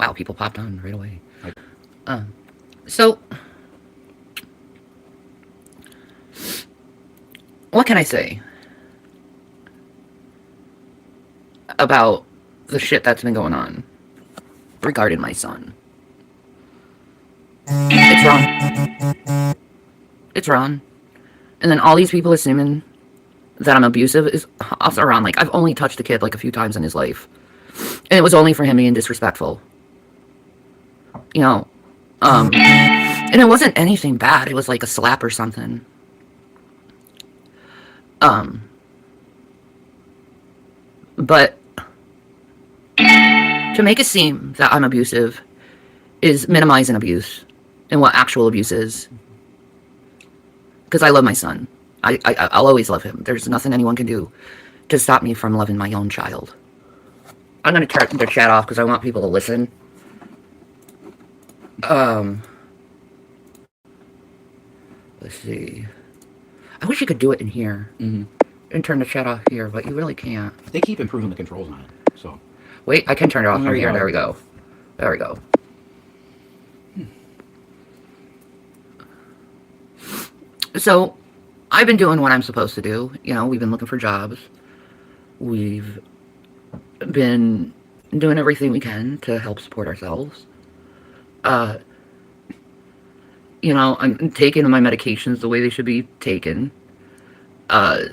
Wow, people popped on right away. So, what can I say about the shit that's been going on regarding my son? It's wrong. It's wrong. And then all these people assuming that I'm abusive is also wrong. Like, I've only touched the kid like a few times in his life. And it was only for him being disrespectful. You know, and it wasn't anything bad. It was like a slap or something. But to make it seem that I'm abusive is minimizing abuse and what actual abuse is. Because I love my son. I'll always love him. There's nothing anyone can do to stop me from loving my own child. I'm going to turn the chat off because I want people to listen. Let's see. I wish you could do it in here. And turn the chat off here, but you really can't. They keep improving the controls on it, so. Wait, I can turn it off from here. There we go. There we go. So, I've been doing what I'm supposed to do. You know, we've been looking for jobs. We've been doing everything we can to help support ourselves. You know, I'm taking my medications the way they should be taken. Like,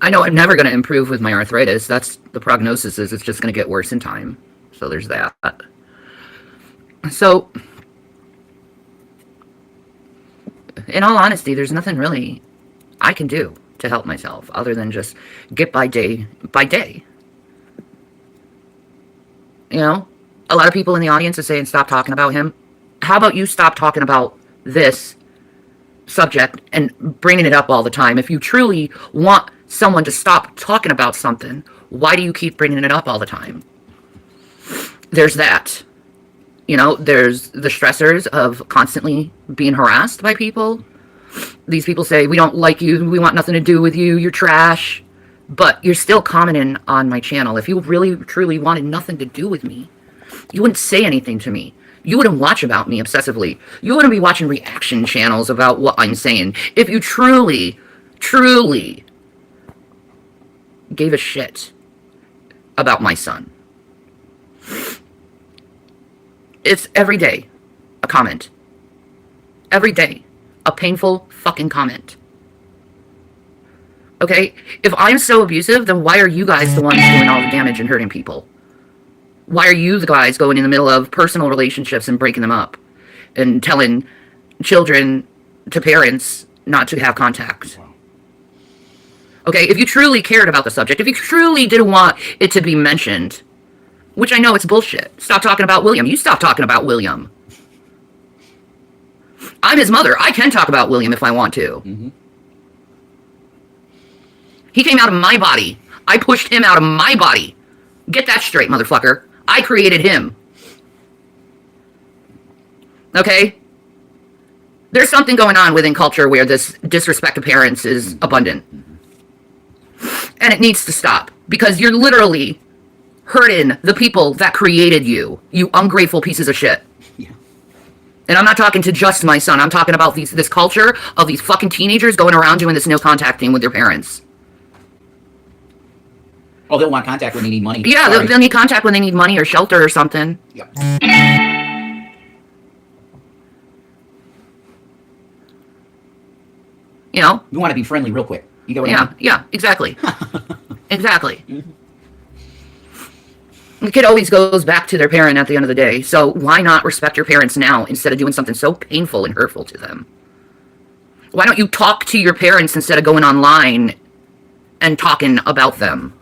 I know I'm never going to improve with my arthritis. That's the prognosis is it's just going to get worse in time. So there's that. So, in all honesty, there's nothing really I can do to help myself other than just get by day by day. You know, a lot of people in the audience are saying stop talking about him. How about you stop talking about this subject and bringing it up all the time? If you truly want someone to stop talking about something, why do you keep bringing it up all the time? There's that. You know, there's the stressors of constantly being harassed by people. These people say, we don't like you, we want nothing to do with you, you're trash. But you're still commenting on my channel. If you really, truly wanted nothing to do with me, you wouldn't say anything to me. You wouldn't watch about me obsessively. You wouldn't be watching reaction channels about what I'm saying. If you truly, truly gave a shit about my son. It's every day a comment. Every day a painful fucking comment. Okay? If I'm so abusive, then why are you guys the ones doing all the damage and hurting people? Why are you the guys going in the middle of personal relationships and breaking them up? And telling children to parents not to have contact? Okay, if you truly cared about the subject, if you truly didn't want it to be mentioned, which I know it's bullshit. Stop talking about William. You stop talking about William. I'm his mother. I can talk about William if I want to. He came out of my body. I pushed him out of my body. Get that straight, motherfucker. I created him. Okay? There's something going on within culture where this disrespect to parents is abundant. And it needs to stop. Because you're literally hurting the people that created you. You ungrateful pieces of shit. Yeah. And I'm not talking to just my son. I'm talking about this culture of these fucking teenagers going around doing this no contact thing with their parents. Oh, they'll want contact when they need money. Yeah, they'll need contact when they need money or shelter or something. Yep. You know? You want to be friendly real quick. You get what I mean? Yeah, exactly. Exactly. The kid always goes back to their parent at the end of the day. So why not respect your parents now instead of doing something so painful and hurtful to them? Why don't you talk to your parents instead of going online and talking about them?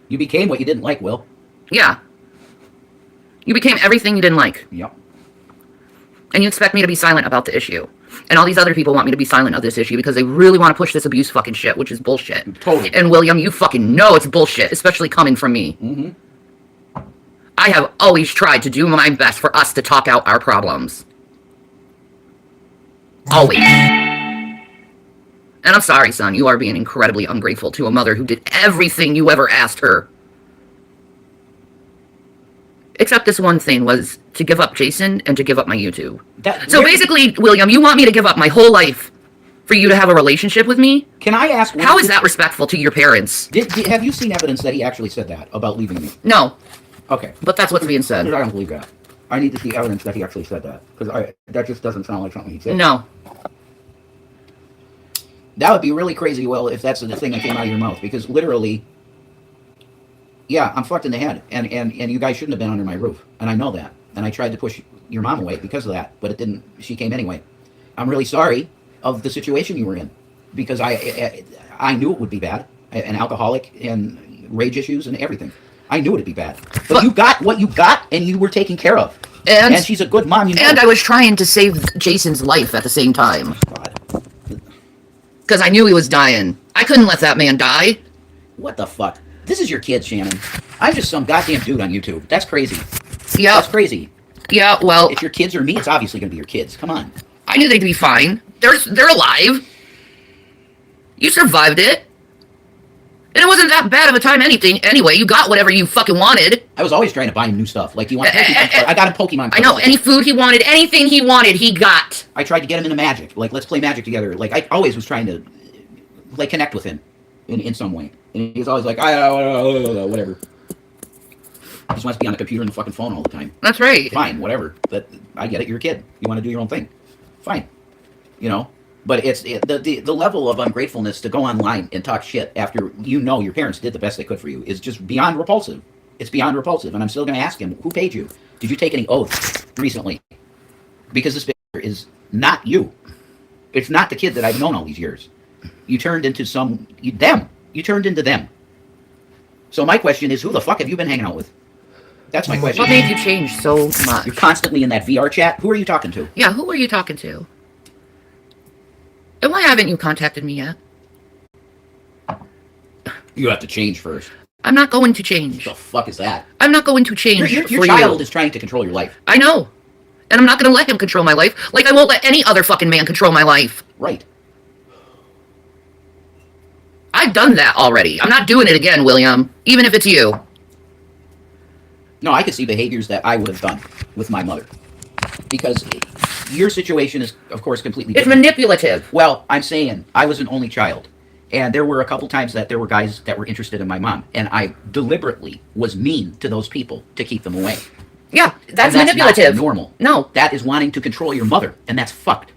You became what you didn't like, Will. Yeah. You became everything you didn't like. Yep. And you expect me to be silent about the issue. And all these other people want me to be silent of this issue because they really want to push this abuse fucking shit, which is bullshit. Totally. And William, you fucking know it's bullshit, especially coming from me. I have always tried to do my best for us to talk out our problems. Always. And I'm sorry, son, you are being incredibly ungrateful to a mother who did everything you ever asked her. Except this one thing was to give up Jason and to give up my YouTube. So basically, William, you want me to give up my whole life for you to have a relationship with me? Can I ask? How is that respectful to your parents? Have you seen evidence that he actually said that about leaving me? No. Okay. But that's what's being said. I don't believe that. I need to see evidence that he actually said that. Because that just doesn't sound like something he said. No. That would be really crazy, Will, if that's the thing that came out of your mouth. Because literally, yeah, I'm fucked in the head. And you guys shouldn't have been under my roof. And I know that. And I tried to push your mom away because of that. But it didn't. She came anyway. I'm really sorry of the situation you were in. Because I knew it would be bad. An alcoholic and rage issues and everything. I knew it'd be bad. But you got what you got and you were taken care of. And she's a good mom, you know. And I was trying to save Jason's life at the same time. God. Because I knew he was dying. I couldn't let that man die. What the fuck? This is your kid, Shannon. I'm just some goddamn dude on YouTube. That's crazy. Yeah. That's crazy. Yeah, well... If your kids or me, it's obviously going to be your kids. Come on. I knew they'd be fine. They're alive. You survived it. And it wasn't that bad of a time anyway. You got whatever you fucking wanted. I was always trying to buy him new stuff. Like, you want Pokemon? I got him Pokemon cards. I know. Any food he wanted, anything he wanted, he got. I tried to get him into Magic. Like, let's play Magic together. Like, I always was trying to, like, connect with him in some way. And he was always like, whatever. He just wants to be on the computer and the fucking phone all the time. That's right. Fine, whatever. But I get it. You're a kid. You want to do your own thing. Fine. You know? But it's the level of ungratefulness to go online and talk shit after you know your parents did the best they could for you is just beyond repulsive. It's beyond repulsive. And I'm still going to ask him, who paid you? Did you take any oaths recently? Because this picture is not you. It's not the kid that I've known all these years. You turned into them. You turned into them. So my question is, who the fuck have you been hanging out with? That's my question. What made you change so much? You're constantly in that VR chat. Who are you talking to? Yeah, who are you talking to? And why haven't you contacted me yet? You have to change first. I'm not going to change. What the fuck is that? I'm not going to change Your child is trying to control your life. I know. And I'm not going to let him control my life, like I won't let any other fucking man control my life. Right. I've done that already. I'm not doing it again, William. Even if it's you. No, I could see behaviors that I would have done with my mother. Because your situation is, of course, completely different. It's manipulative. Well, I'm saying I was an only child. And there were a couple times that there were guys that were interested in my mom. And I deliberately was mean to those people to keep them away. Yeah, that's and manipulative. Not normal. No. That is wanting to control your mother. And that's fucked.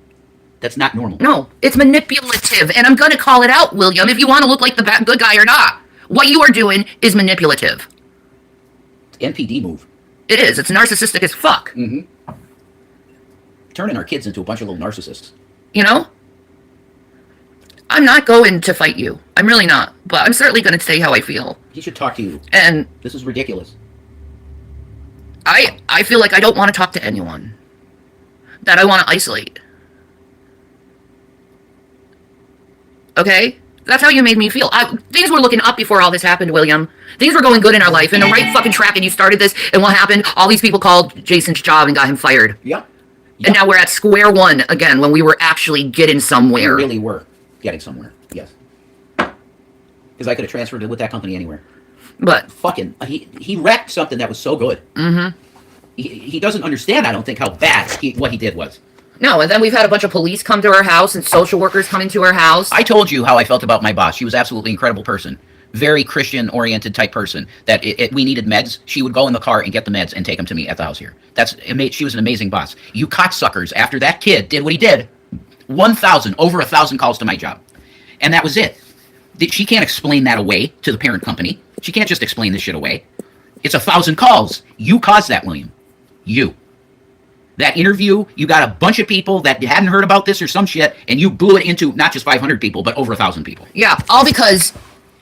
That's not normal. No, it's manipulative. And I'm going to call it out, William, if you want to look like the good guy or not. What you are doing is manipulative. NPD move. It is. It's narcissistic as fuck. Mm-hmm. Turning our kids into a bunch of little narcissists. You know? I'm not going to fight you. I'm really not. But I'm certainly going to say how I feel. He should talk to you. And this is ridiculous. I feel like I don't want to talk to anyone. That I want to isolate. Okay? That's how you made me feel. Things were looking up before all this happened, William. Things were going good in our life, in the right fucking track, and you started this, and what happened? All these people called Jason's job and got him fired. Yeah. And now we're at square one again, when we were actually getting somewhere. We really were getting somewhere, yes. Because I could have transferred it with that company anywhere. But fucking, he wrecked something that was so good. Mm-hmm. He doesn't understand, I don't think, how bad what he did was. No, and then we've had a bunch of police come to our house and social workers come into our house. I told you how I felt about my boss. She was absolutely incredible person. Very Christian-oriented type person. That we needed meds, she would go in the car and get the meds and take them to me at the house here. She was an amazing boss. You cocksuckers, after that kid did what he did, over 1,000 calls to my job. And that was it. She can't explain that away to the parent company. She can't just explain this shit away. It's 1,000 calls. You caused that, William. You. That interview, you got a bunch of people that hadn't heard about this or some shit, and you blew it into not just 500 people, but over 1,000 people. Yeah, all because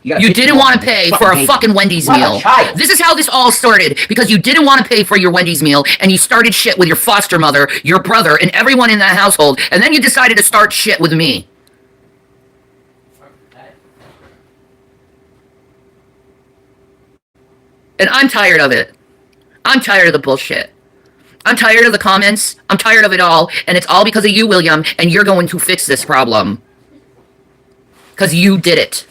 you didn't want to pay for a fucking Wendy's meal. This is how this all started, because you didn't want to pay for your Wendy's meal, and you started shit with your foster mother, your brother, and everyone in that household, and then you decided to start shit with me. And I'm tired of it. I'm tired of the bullshit. I'm tired of the comments. I'm tired of it all. And it's all because of you, William. And you're going to fix this problem. Because you did it.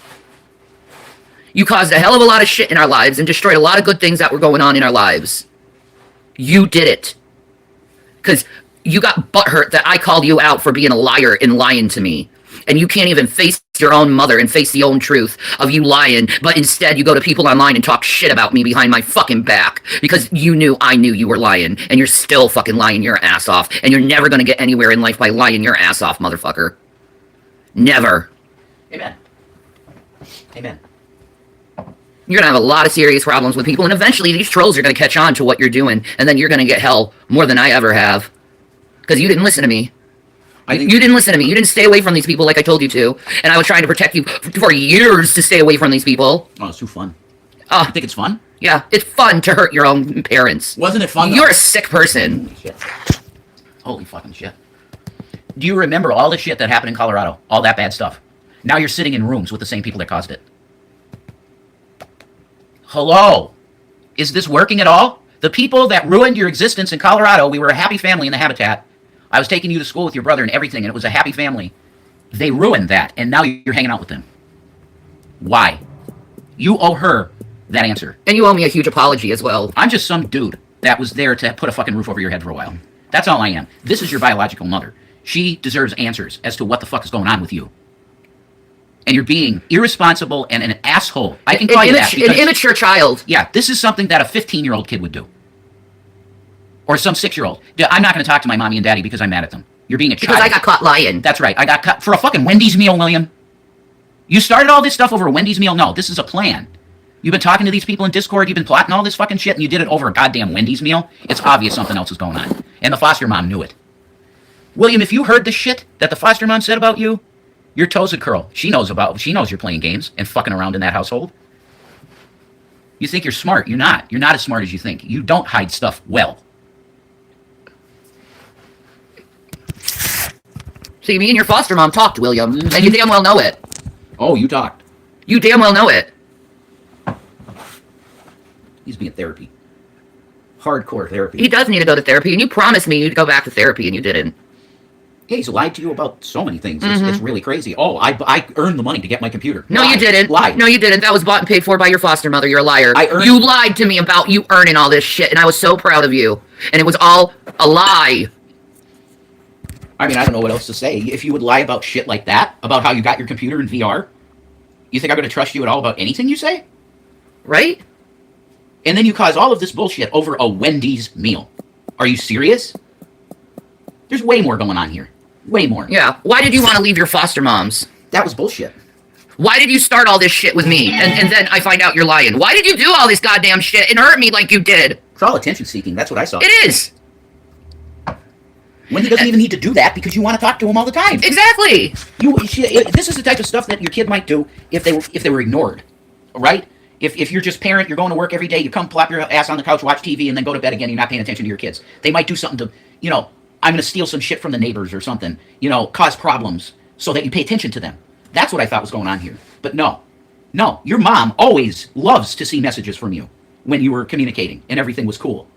You caused a hell of a lot of shit in our lives and destroyed a lot of good things that were going on in our lives. You did it. Because you got butthurt that I called you out for being a liar and lying to me. And you can't even face your own mother and face the own truth of you lying, but instead you go to people online and talk shit about me behind my fucking back because I knew you were lying, and you're still fucking lying your ass off, and you're never gonna get anywhere in life by lying your ass off, motherfucker. Never. Amen. Amen. You're gonna have a lot of serious problems with people, and eventually these trolls are gonna catch on to what you're doing, and then you're gonna get hell more than I ever have. Because you didn't listen to me. You didn't listen to me. You didn't stay away from these people like I told you to. And I was trying to protect you for years to stay away from these people. Oh, it's too fun. You think it's fun? Yeah, it's fun to hurt your own parents. Wasn't it fun, though? You're a sick person. Holy shit. Holy fucking shit. Do you remember all the shit that happened in Colorado? All that bad stuff. Now you're sitting in rooms with the same people that caused it. Hello? Is this working at all? The people that ruined your existence in Colorado, we were a happy family in the Habitat. I was taking you to school with your brother and everything, and it was a happy family. They ruined that, and now you're hanging out with them. Why? You owe her that answer. And you owe me a huge apology as well. I'm just some dude that was there to put a fucking roof over your head for a while. That's all I am. This is your biological mother. She deserves answers as to what the fuck is going on with you. And you're being irresponsible and an asshole. I can call you that because, an immature child. Yeah, this is something that a 15-year-old kid would do. Or some 6-year-old. I'm not going to talk to my mommy and daddy because I'm mad at them. You're being a child. Because I got caught lying. That's right. I got caught for a fucking Wendy's meal, William. You started all this stuff over a Wendy's meal? No, this is a plan. You've been talking to these people in Discord, you've been plotting all this fucking shit, and you did it over a goddamn Wendy's meal? It's obvious something else is going on. And the foster mom knew it. William, if you heard the shit that the foster mom said about you, your toes would curl. She knows you're playing games and fucking around in that household. You think you're smart. You're not. You're not as smart as you think. You don't hide stuff well. See, me and your foster mom talked, William, and you damn well know it. Oh, you talked. You damn well know it. He's being therapy. Hardcore therapy. He does need to go to therapy, and you promised me you'd go back to therapy, and you didn't. Yeah, he's lied to you about so many things. It's really crazy. Oh, I earned the money to get my computer. No, you didn't. Lied. No, you didn't. That was bought and paid for by your foster mother. You're a liar. You lied to me about you earning all this shit, and I was so proud of you. And it was all a lie. I mean, I don't know what else to say. If you would lie about shit like that, about how you got your computer in VR, you think I'm going to trust you at all about anything you say? Right? And then you cause all of this bullshit over a Wendy's meal. Are you serious? There's way more going on here. Way more. Yeah. Why did you want to leave your foster moms? That was bullshit. Why did you start all this shit with me? And then I find out you're lying. Why did you do all this goddamn shit and hurt me like you did? It's all attention seeking. That's what I saw. It is. Wendy doesn't even need to do that because you want to talk to him all the time. Exactly. This is the type of stuff that your kid might do if they were ignored, right? If you're just parent, you're going to work every day, you come plop your ass on the couch, watch TV, and then go to bed again, you're not paying attention to your kids. They might do something to, I'm going to steal some shit from the neighbors or something, cause problems so that you pay attention to them. That's what I thought was going on here. But no, your mom always loves to see messages from you when you were communicating and everything was cool.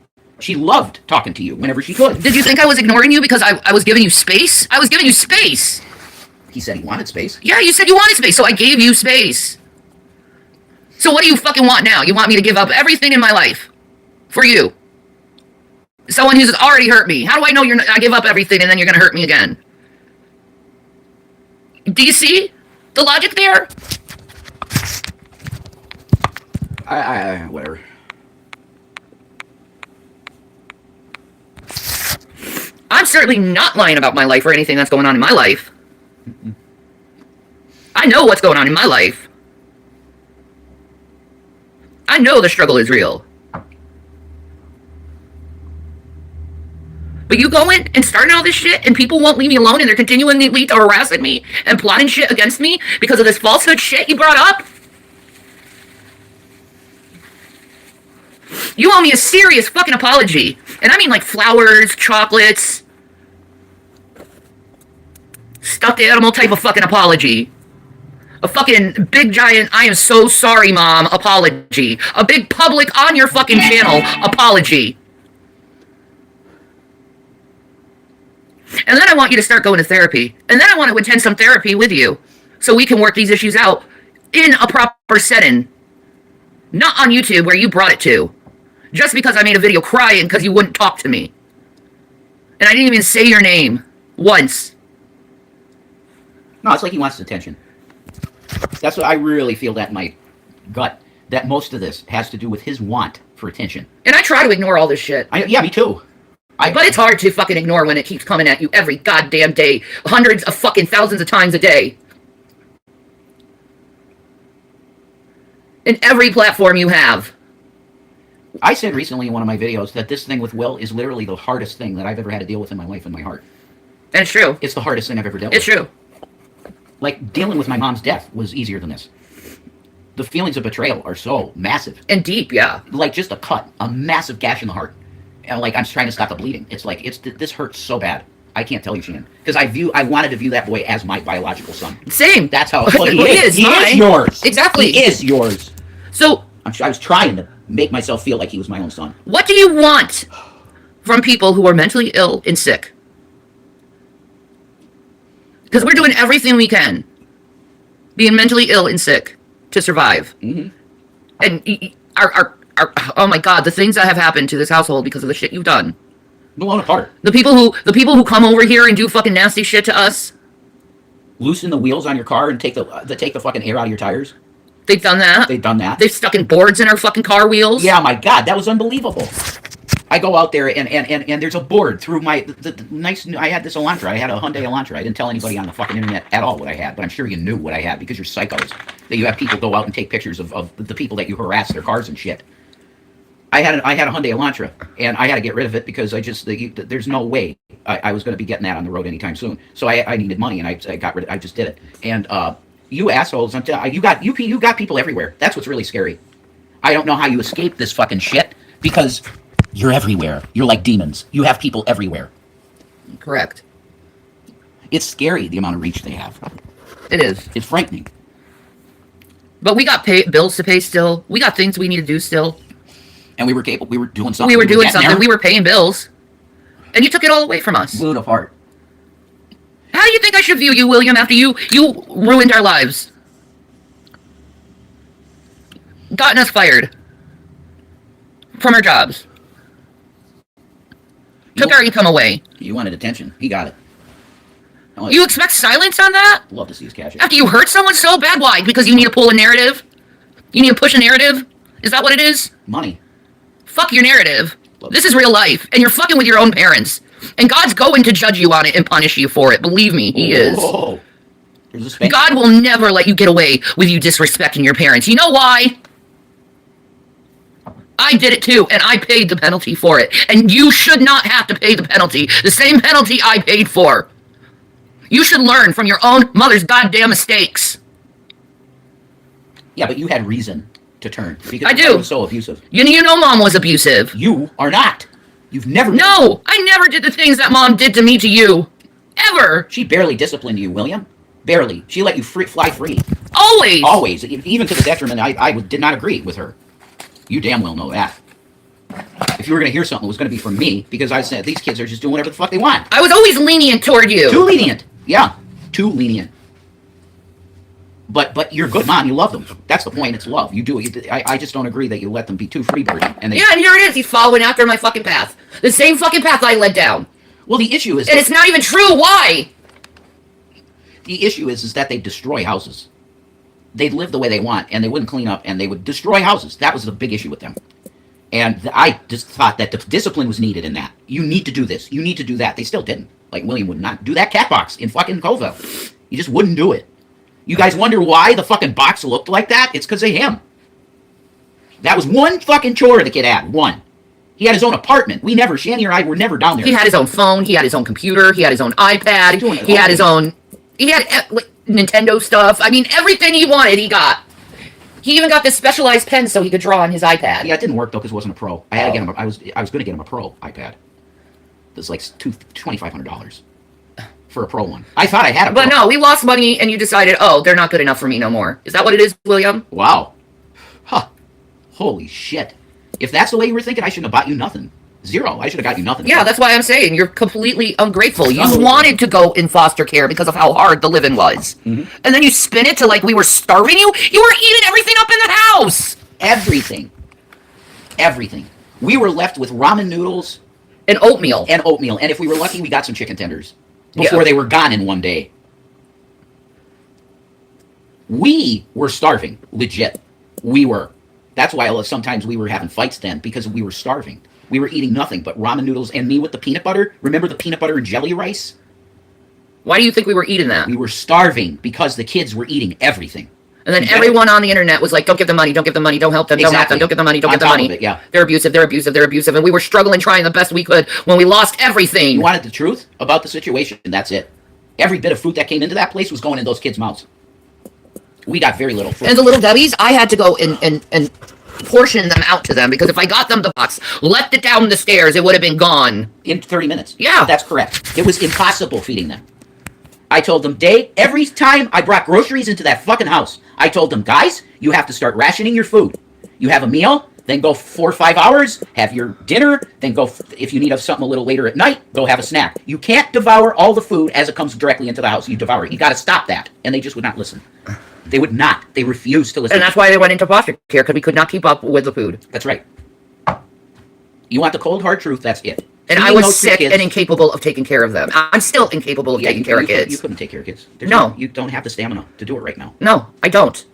She loved talking to you whenever she could. Did you think I was ignoring you because I was giving you space? I was giving you space. He said he wanted space. Yeah, you said you wanted space, so I gave you space. So what do you fucking want now? You want me to give up everything in my life for you? Someone who's already hurt me. How do I know I give up everything and then you're going to hurt me again? Do you see the logic there? Whatever. I'm certainly not lying about my life or anything that's going on in my life. I know what's going on in my life. I know the struggle is real. But you go in and starting all this shit and people won't leave me alone and they're continually harassing me and plotting shit against me because of this falsehood shit you brought up? You owe me a serious fucking apology. And I mean like flowers, chocolates, stuffed animal type of fucking apology. A fucking big giant, I am so sorry, Mom, apology. A big public on your fucking channel apology. And then I want you to start going to therapy. And then I want to attend some therapy with you. so we can work these issues out in a proper setting. Not on YouTube where you brought it to. Just because I made a video crying because you wouldn't talk to me. And I didn't even say your name once. No, it's like he wants attention. That's what I really feel that in my gut. That most of this has to do with his want for attention. And I try to ignore all this shit. Yeah, me too. But it's hard to fucking ignore when it keeps coming at you every goddamn day. Hundreds of fucking thousands of times a day. In every platform you have. I said recently in one of my videos that this thing with Will is literally the hardest thing that I've ever had to deal with in my life and my heart. And it's true. It's the hardest thing I've ever dealt with. It's true. Like, dealing with my mom's death was easier than this. The feelings of betrayal are so massive. And deep, yeah. Like, just a cut. A massive gash in the heart. And, like, I'm trying to stop the bleeding. It's like, this hurts so bad. I can't tell you, Shannon. Because I wanted to view that boy as my biological son. Same. That's how well, he is. He is yours. Exactly. He is yours. So, I was trying to make myself feel like he was my own son. What do you want from people who are mentally ill and sick? Because we're doing everything we can, being mentally ill and sick, to survive. Mm-hmm. And our oh my God, the things that have happened to this household because of the shit you've done. Blown apart. The people who come over here and do fucking nasty shit to us. Loosen the wheels on your car and take the fucking air out of your tires. They've done that. They've done that. They've stuck in boards in our fucking car wheels. Yeah, my God, that was unbelievable. I go out there and there's a board through the nice. I had this Elantra. I had a Hyundai Elantra. I didn't tell anybody on the fucking internet at all what I had, but I'm sure you knew what I had because you're psychos. That you have people go out and take pictures of the people that you harass their cars and shit. I had a Hyundai Elantra, and I had to get rid of it because there's no way I was going to be getting that on the road anytime soon. So I needed money, and I got rid of it. I just did it. And you assholes, you got people everywhere. That's what's really scary. I don't know how you escape this fucking shit because you're everywhere. You're like demons. You have people everywhere. Correct. It's scary, the amount of reach they have. It is. It's frightening. But we got bills to pay still. We got things we need to do still. And we were capable. We were doing something. We were doing something. We were paying bills. And you took it all away from us. Blew it apart. How do you think I should view you, William, after you ruined our lives? Gotten us fired from our jobs. Took our income away. You wanted attention. He got it. You expect silence on that? Love to see his cash. After you hurt someone so bad, why? Because you need to pull a narrative? You need to push a narrative? Is that what it is? Money. Fuck your narrative. This is real life, and you're fucking with your own parents. And God's going to judge you on it and punish you for it. Believe me, He is. God will never let you get away with you disrespecting your parents. You know why? I did it too, and I paid the penalty for it. And you should not have to pay the penalty. The same penalty I paid for. You should learn from your own mother's goddamn mistakes. Yeah, but you had reason to turn. Because I do. Was so abusive. You know Mom was abusive. You are not. You've never... No, I never did the things that Mom did to me to you. Ever. She barely disciplined you, William. Barely. She let you fly free. Always. Always. Even to the detriment, I did not agree with her. You damn well know that. If you were going to hear something, it was going to be from me, because I said, these kids are just doing whatever the fuck they want. I was always lenient toward you. Too lenient. Yeah. Too lenient. But you're a good mom. You love them. That's the point. It's love. You do it. I just don't agree that you let them be too freebird. And yeah, and here it is. He's following after my fucking path. The same fucking path I led down. Well, the issue is... And it's not even true. Why? The issue is that they destroy houses. They'd live the way they want, and they wouldn't clean up, and they would destroy houses. That was the big issue with them. And I just thought that the discipline was needed in that. You need to do this. You need to do that. They still didn't. Like, William would not do that cat box in fucking Covell. He just wouldn't do it. You guys wonder why the fucking box looked like that? It's because of him. That was one fucking chore the kid had. One. He had his own apartment. Shanny or I were never down there. He had his own phone. He had his own computer. He had his own iPad. He had his own... He had Nintendo stuff. I mean, everything he wanted, he got. He even got this specialized pen so he could draw on his iPad. Yeah, it didn't work, though, because it wasn't a pro. I had to get him. I was going to get him a pro iPad. It was like $2,500 for a pro one. I thought I had a pro. But no, we lost money, and you decided, oh, they're not good enough for me no more. Is that what it is, William? Wow. Huh. Holy shit. If that's the way you were thinking, I shouldn't have bought you nothing. Zero. I should have got you nothing. Yeah, that's why I'm saying you're completely ungrateful. You Unbelievable. wanted to go in foster care because of how hard the living was. And then you spin it to like we were starving you. You were eating everything up in the house. Everything. Everything. We were left with ramen noodles And oatmeal. and oatmeal. And if we were lucky, we got some chicken tenders before Yeah. they were gone in one day. We were starving. Legit. We were. That's why sometimes we were having fights then, because we were starving. We were eating nothing but ramen noodles, and me with the peanut butter. Remember the peanut butter and jelly rice? Why do you think we were eating that? We were starving because the kids were eating everything. And then You get everyone on the internet was like, don't give them money, don't give them money, don't help them, don't help them, Exactly. don't give them money, don't On give them top money. of it, yeah. They're abusive, they're abusive, they're abusive. And we were struggling, trying the best we could when we lost everything. You wanted the truth about the situation, and that's it. Every bit of food that came into that place was going in those kids' mouths. We got very little food. And the little Debbies, I had to go and portion them out to them, because if I got them the box, left it down the stairs, it would have been gone. In 30 minutes. Yeah. That's correct. It was impossible feeding them. I told them, every time I brought groceries into that fucking house, I told them, guys, you have to start rationing your food. You have a meal, then go 4 or 5 hours, have your dinner, then go, if you need something a little later at night, go have a snack. You can't devour all the food as it comes directly into the house. You devour it. You got to stop that. And they just would not listen. They would not. They refused to listen. And that's why they went into foster care, because we could not keep up with the food. That's right. You want the cold, hard truth, that's it. And I Feeding was those two sick kids- and incapable of taking care of them. I'm still incapable of taking care of kids. You couldn't take care of kids. No. You don't have the stamina to do it right now. No, I don't.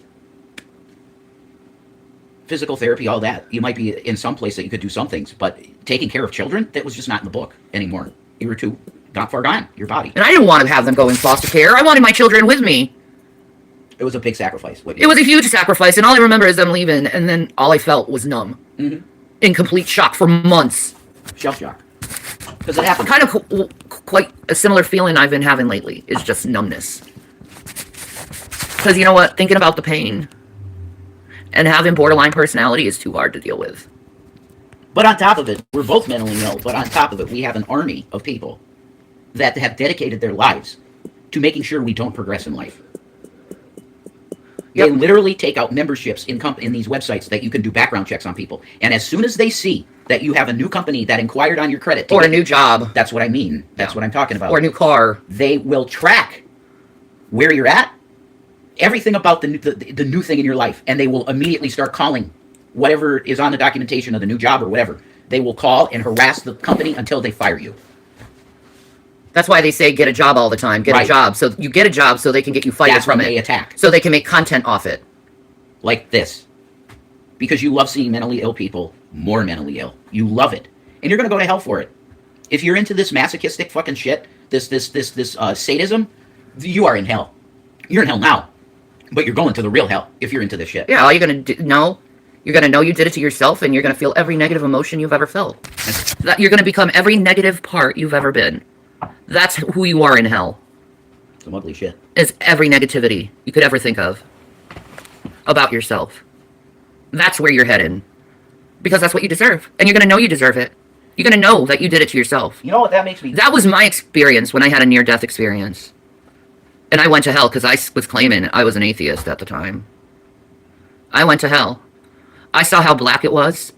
Physical therapy, all that. You might be in some place that you could do some things, but taking care of children, that was just not in the book anymore. You were too far gone, your body. And I didn't want to have them go in foster care. I wanted my children with me. It was a big sacrifice. It was a huge sacrifice, and all I remember is them leaving, and then all I felt was numb. In complete shock for months. Shell shock. Because it happened. Kind of quite a similar feeling I've been having lately. Is just numbness. Because you know what? Thinking about the pain and having borderline personality is too hard to deal with. But on top of it, we're both mentally ill, but on top of it, we have an army of people that have dedicated their lives to making sure we don't progress in life. Yep. They literally take out memberships in these websites that you can do background checks on people. And as soon as they see that you have a new company that inquired on your credit, Or a new job. that's what I mean. That's what I'm talking about. Or a new car. They will track where you're at, everything about the new thing in your life, and they will immediately start calling whatever is on the documentation of the new job or whatever. They will call and harass the company until they fire you. That's why they say get a job all the time. Get a Right. job. So you get a job so they can get you fired That's from when it. they attack. So they can make content off it. Like this. Because you love seeing mentally ill people more mentally ill. You love it. And you're going to go to hell for it. If you're into this masochistic fucking shit, this sadism, you are in hell. You're in hell now. But you're going to the real hell if you're into this shit. Yeah, all you're going to know, you're going to know you did it to yourself, and you're going to feel every negative emotion you've ever felt. That you're going to become every negative part you've ever been. That's who you are in hell. Some ugly shit. Is every negativity you could ever think of about yourself. That's where you're headed. Because that's what you deserve. And you're going to know you deserve it. You're going to know that you did it to yourself. You know what that makes me... That was my experience when I had a near-death experience. And I went to hell because I was claiming I was an atheist at the time. I went to hell. I saw how black it was.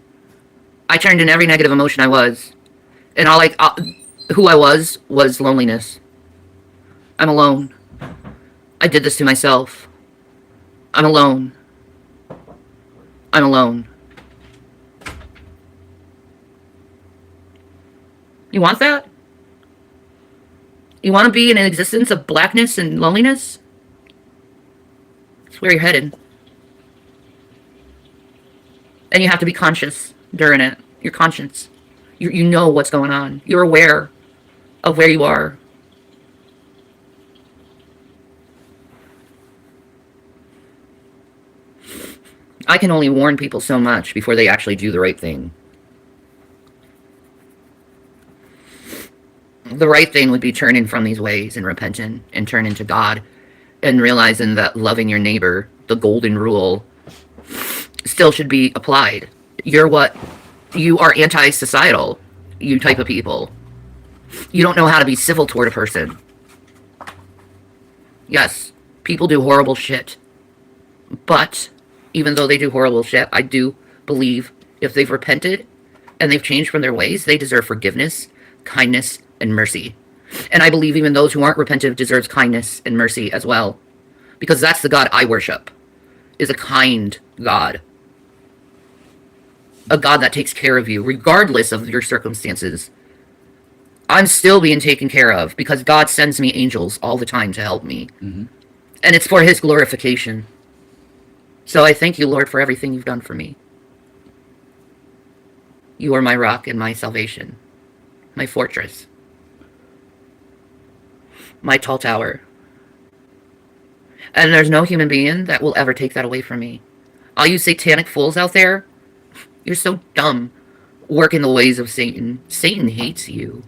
I turned in every negative emotion I was. And who I was loneliness. I'm alone. I did this to myself. I'm alone. I'm alone. You want that? You want to be in an existence of blackness and loneliness? That's where you're headed. And you have to be conscious during it. Your conscience. You know what's going on. You're aware of where you are. I can only warn people so much before they actually do the right thing. The right thing would be turning from these ways and repenting and turning to God and realizing that loving your neighbor, the golden rule, still should be applied. You are anti-societal, you type of people. You don't know how to be civil toward a person. Yes, people do horrible shit. But even though they do horrible shit, I do believe if they've repented and they've changed from their ways, they deserve forgiveness, kindness, and mercy. And I believe even those who aren't repentant deserves kindness and mercy as well. Because that's the God I worship, is a kind God. A God that takes care of you, regardless of your circumstances. I'm still being taken care of because God sends me angels all the time to help me. Mm-hmm. And it's for his glorification. So I thank you, Lord, for everything you've done for me. You are my rock and my salvation, my fortress, my tall tower. And there's no human being that will ever take that away from me. All you satanic fools out there, you're so dumb, working the ways of Satan. Satan hates you.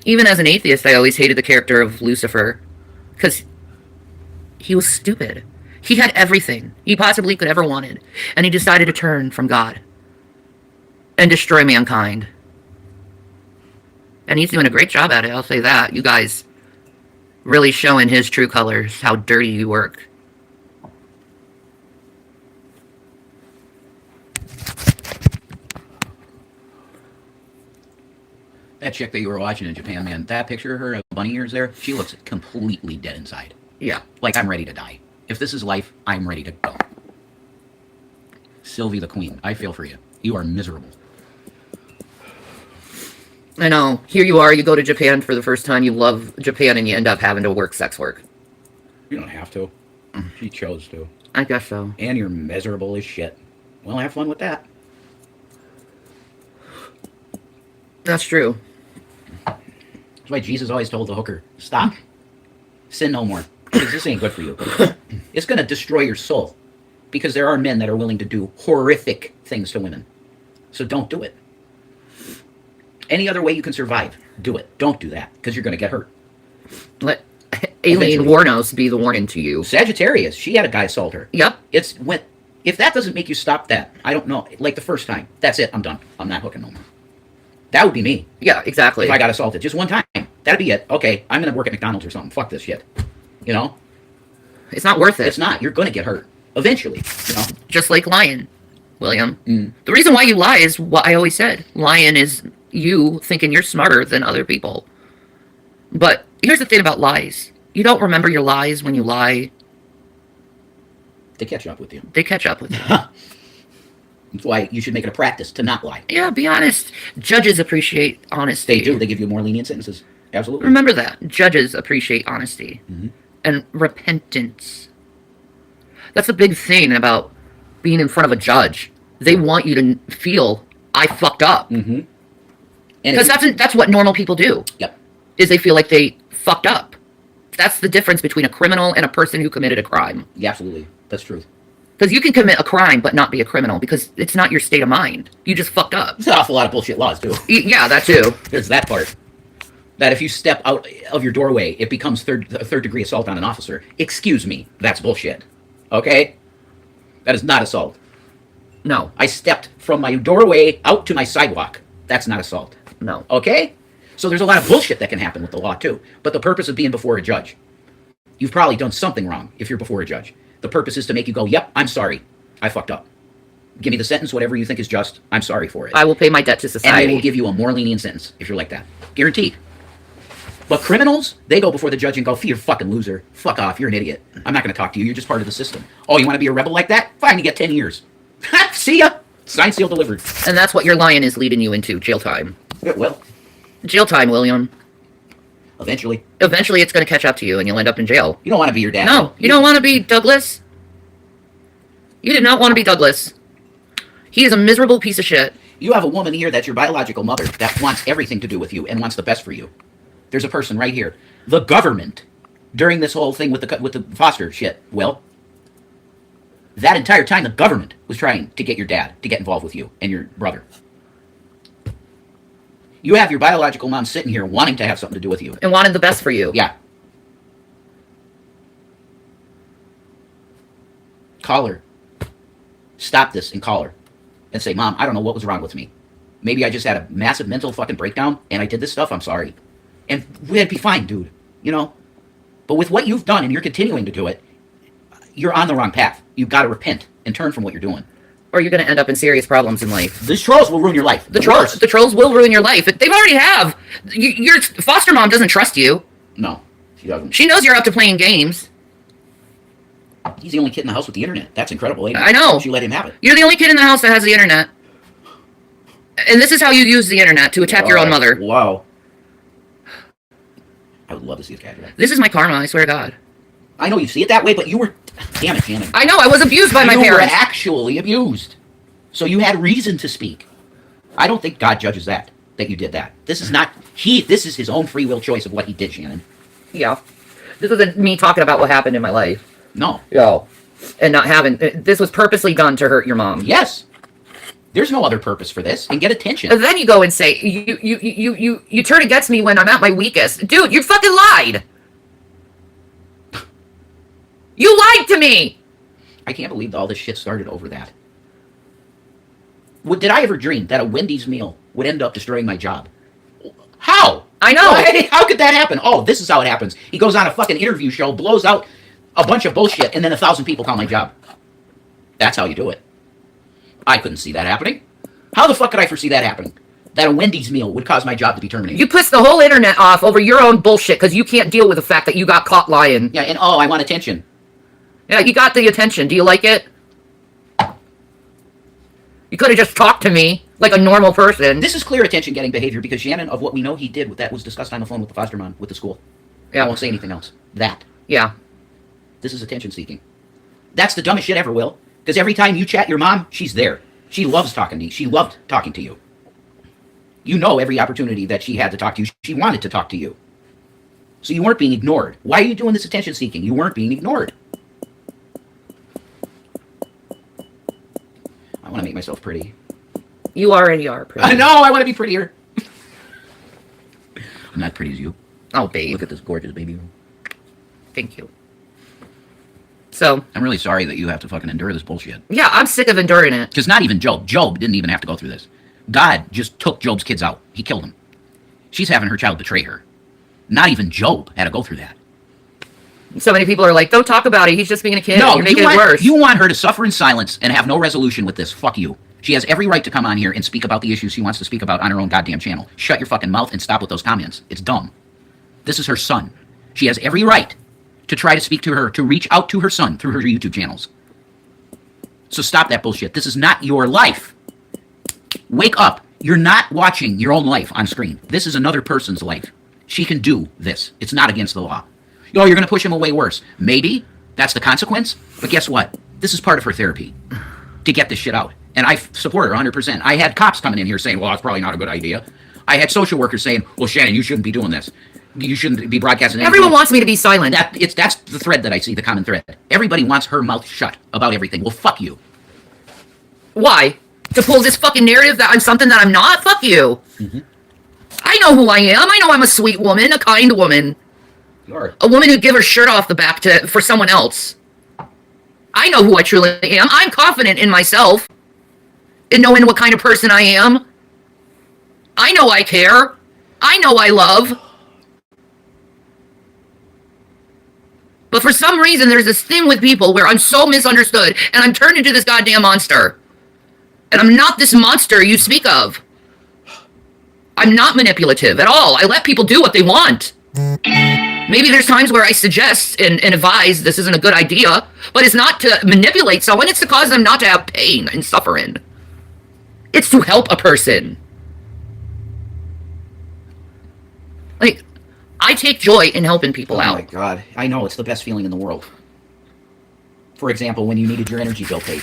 Even as an atheist, I always hated the character of Lucifer, because he was stupid. He had everything he possibly could ever wanted, and he decided to turn from God and destroy mankind. And he's doing a great job at it, I'll say that. You guys really showing his true colors, how dirty you work. That chick that you were watching in Japan, man, that picture of her, bunny ears there, she looks completely dead inside. Yeah. Like, I'm ready to die. If this is life, I'm ready to go. Sylvie the Queen, I feel for you. You are miserable. I know. Here you are, you go to Japan for the first time, you love Japan, and you end up having to work sex work. You don't have to. She chose to. I guess so. And you're miserable as shit. Well, have fun with that. That's true. That's why Jesus always told the hooker, stop. Sin no more. Because this ain't good for you. It's going to destroy your soul. Because there are men that are willing to do horrific things to women. So don't do it. Any other way you can survive, do it. Don't do that, because you're going to get hurt. Let Alien Warnos be the warning to you. Sagittarius, she had a guy assault her. Yep. If that doesn't make you stop that, I don't know. Like the first time, that's it. I'm done. I'm not hooking no more. That would be me. Yeah, exactly. If I got assaulted just one time, that'd be it. Okay, I'm going to work at McDonald's or something. Fuck this shit. You know? It's not worth it. It's not. You're going to get hurt. Eventually. You know? Just like lying, William. The reason why you lie is what I always said. Lying is you thinking you're smarter than other people. But here's the thing about lies. You don't remember your lies when you lie. They catch up with you. They catch up with you. That's why you should make it a practice to not lie. Yeah, be honest. Judges appreciate honesty. They do. They give you more lenient sentences. Absolutely. Remember that. Judges appreciate honesty. And repentance. That's a big thing about being in front of a judge. They want you to feel, I fucked up. Because that's what normal people do. Yep. Is they feel like they fucked up. That's the difference between a criminal and a person who committed a crime. Yeah, absolutely. That's truth. Because you can commit a crime but not be a criminal because it's not your state of mind. You just fucked up. There's an awful lot of bullshit laws, too. Yeah, that too. There's that part. That if you step out of your doorway, it becomes third degree assault on an officer. Excuse me. That's bullshit. Okay? That is not assault. No. I stepped from my doorway out to my sidewalk. That's not assault. No. Okay? So there's a lot of bullshit that can happen with the law, too. But the purpose of being before a judge, you've probably done something wrong if you're before a judge. The purpose is to make you go, yep, I'm sorry. I fucked up. Give me the sentence, whatever you think is just. I'm sorry for it. I will pay my debt to society. And they will give you a more lenient sentence if you're like that. Guaranteed. But criminals, they go before the judge and go, you're a fucking loser. Fuck off. You're an idiot. I'm not going to talk to you. You're just part of the system. Oh, you want to be a rebel like that? Fine, you get 10 years. See ya. Signed, sealed, delivered. And that's what your lying is leading you into, jail time. It will. Jail time, William. Eventually. Eventually it's going to catch up to you and you'll end up in jail. You don't want to be your dad. No, you don't want to be Douglas. You did not want to be Douglas. He is a miserable piece of shit. You have a woman here that's your biological mother that wants everything to do with you and wants the best for you. There's a person right here. The government, during this whole thing with the foster shit, well, that entire time the government was trying to get your dad to get involved with you and your brother. You have your biological mom sitting here wanting to have something to do with you. And wanted the best for you. Yeah. Call her. Stop this and call her. And say, Mom, I don't know what was wrong with me. Maybe I just had a massive mental fucking breakdown and I did this stuff. I'm sorry. And we'd be fine, dude. You know? But with what you've done and you're continuing to do it, you're on the wrong path. You've got to repent and turn from what you're doing. or you're going to end up in serious problems in life. These trolls will ruin your life. The trolls will ruin your life. They already have. Your foster mom doesn't trust you. No, she doesn't. She knows you're up to playing games. He's the only kid in the house with the internet. That's incredible, lady. I know. She let him have it. You're the only kid in the house that has the internet. And this is how you use the internet to attack your own mother. Wow. I would love to see a cat. This is my karma, I swear to God. I know you see it that way, but you were... Damn it, Shannon. I know, I was abused by my parents. You were actually abused. So you had reason to speak. I don't think God judges that you did that. This is not... This is his own free will choice of what he did, Shannon. Yeah. This isn't me talking about what happened in my life. No. No. And not having... This was purposely done to hurt your mom. Yes. There's no other purpose for this. And get attention. And then you go and say, you turn against me when I'm at my weakest. Dude, you fucking lied. You lied to me. I can't believe all this shit started over that. Did I ever dream that a Wendy's meal would end up destroying my job? How? I know. How could that happen? Oh, this is how it happens. He goes on a fucking interview show, blows out a bunch of bullshit, and then 1,000 people call my job. That's how you do it. I couldn't see that happening. How the fuck could I foresee that happening? That a Wendy's meal would cause my job to be terminated. You pissed the whole internet off over your own bullshit because you can't deal with the fact that you got caught lying. Yeah, and oh, I want attention. Yeah, you got the attention. Do you like it? You could have just talked to me like a normal person. This is clear attention-getting behavior because Shannon, of what we know he did with that, was discussed on the phone with the foster mom, with the school. Yeah. I won't say anything else. That. Yeah. This is attention-seeking. That's the dumbest shit ever, Will. Because every time you chat your mom, she's there. She loves talking to you. She loved talking to you. You know every opportunity that she had to talk to you, she wanted to talk to you. So you weren't being ignored. Why are you doing this attention-seeking? You weren't being ignored. I want to make myself pretty. You already are pretty. I know, I want to be prettier. I'm not pretty as you. Oh, babe. Look at this gorgeous baby. Thank you. So. I'm really sorry that you have to fucking endure this bullshit. Yeah, I'm sick of enduring it. Because not even Job. Job didn't even have to go through this. God just took Job's kids out. He killed them. She's having her child betray her. Not even Job had to go through that. So many people are like, don't talk about it. He's just being a kid. No, you're making it worse. You want her to suffer in silence and have no resolution with this. Fuck you. She has every right to come on here and speak about the issues she wants to speak about on her own goddamn channel. Shut your fucking mouth and stop with those comments. It's dumb. This is her son. She has every right to try to speak to her, to reach out to her son through her YouTube channels. So stop that bullshit. This is not your life. Wake up. You're not watching your own life on screen. This is another person's life. She can do this. It's not against the law. Oh, you're going to push him away worse. Maybe. That's the consequence. But guess what? This is part of her therapy. To get this shit out. And I support her 100%. I had cops coming in here saying, well, that's probably not a good idea. I had social workers saying, well, Shannon, you shouldn't be doing this. You shouldn't be broadcasting anything. Everyone wants me to be silent. That's the thread that I see, the common thread. Everybody wants her mouth shut about everything. Well, fuck you. Why? To pull this fucking narrative that I'm something that I'm not? Fuck you. Mm-hmm. I know who I am. I know I'm a sweet woman, a kind woman. A woman who'd give her shirt off the back for someone else. I know who I truly am. I'm confident in myself. In knowing what kind of person I am. I know I care. I know I love. But for some reason, there's this thing with people where I'm so misunderstood, and I'm turned into this goddamn monster. And I'm not this monster you speak of. I'm not manipulative at all. I let people do what they want. Maybe there's times where I suggest and advise this isn't a good idea, but it's not to manipulate someone, it's to cause them not to have pain and suffering. It's to help a person. Like, I take joy in helping people out. Oh my God. I know, it's the best feeling in the world. For example, when you needed your energy bill paid.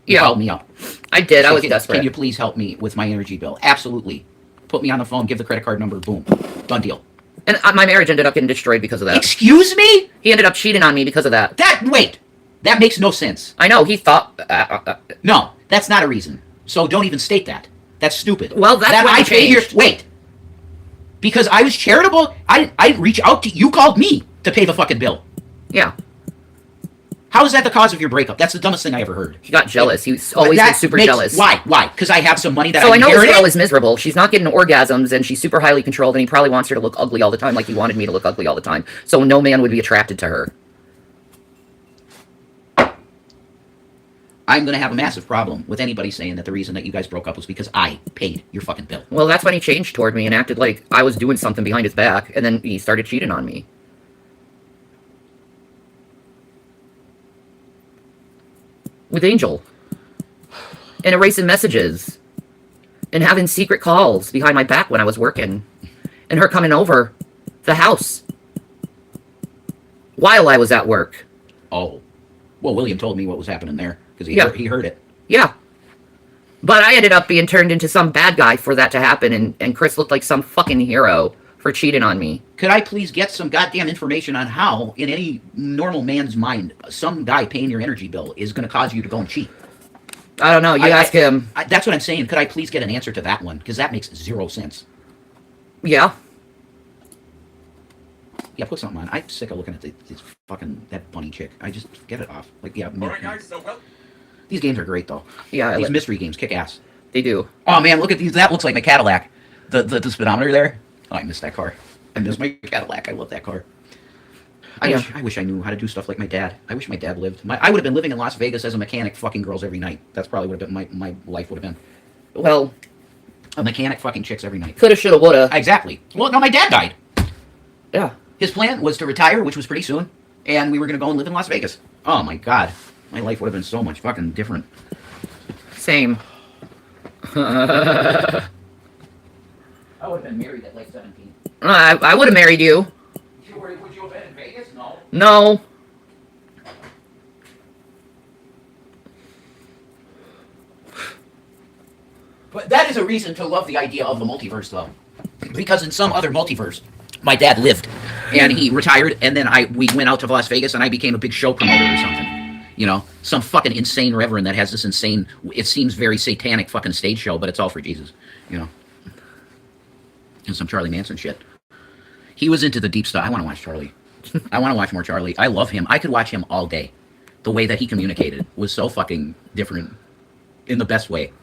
You called me up. I did, I was desperate. Can you please help me with my energy bill? Absolutely. Put me on the phone, give the credit card number, boom. Done deal. And my marriage ended up getting destroyed because of that. Excuse me? He ended up cheating on me because of that. Wait. That makes no sense. I know, he thought... No, that's not a reason. So don't even state that. That's stupid. Well, that's that when I it changed. Wait. Because I was charitable, I didn't reach out to you. You called me to pay the fucking bill. Yeah. How is that the cause of your breakup? That's the dumbest thing I ever heard. He got jealous. He's always been super jealous. Why? Because I have some money that So I know this inherited? girl is miserable. She's not getting orgasms, and she's super highly controlled, and he probably wants her to look ugly all the time, like he wanted me to look ugly all the time. So no man would be attracted to her. I'm going to have a massive problem with anybody saying that the reason that you guys broke up was because I paid your fucking bill. Well, that's when he changed toward me and acted like I was doing something behind his back, and then he started cheating on me. With Angel. And erasing messages. And having secret calls behind my back when I was working. And her coming over the house while I was at work. Oh. Well, William told me what was happening there, because he heard it. Yeah. But I ended up being turned into some bad guy for that to happen, and Chris looked like some fucking hero for cheating on me. Could I please get some goddamn information on how, in any normal man's mind, some guy paying your energy bill is going to cause you to go and cheat? I don't know. You ask him. That's what I'm saying. Could I please get an answer to that one? Because that makes zero sense. Yeah. Yeah, put something on. I'm sick of looking at this fucking, that bunny chick. I just get it off. Like, yeah. All right, guys. So, well, these games are great, though. Yeah. These mystery games kick ass. They do. Oh, man, look at these. That looks like my Cadillac. The speedometer there. Oh, I missed that car. I miss my Cadillac. I love that car. I wish I knew how to do stuff like my dad. I wish my dad lived. I would have been living in Las Vegas as a mechanic, fucking girls every night. That's probably would have been my life would have been. Well, a mechanic fucking chicks every night. Coulda, shoulda, woulda. Exactly. Well, no, my dad died. Yeah. His plan was to retire, which was pretty soon, and we were going to go and live in Las Vegas. Oh, my God. My life would have been so much fucking different. Same. I would have been married at like 17. I would have married you. Would you have been in Vegas? No. No. But that is a reason to love the idea of the multiverse, though. Because in some other multiverse, my dad lived, and he retired, and then we went out to Las Vegas, and I became a big show promoter or something. You know, some fucking insane reverend that has this insane, it seems very satanic fucking stage show, but it's all for Jesus, you know. And some Charlie Manson shit. He was into the deep stuff. I want to watch Charlie. I want to watch more Charlie. I love him. I could watch him all day. The way that he communicated was so fucking different in the best way.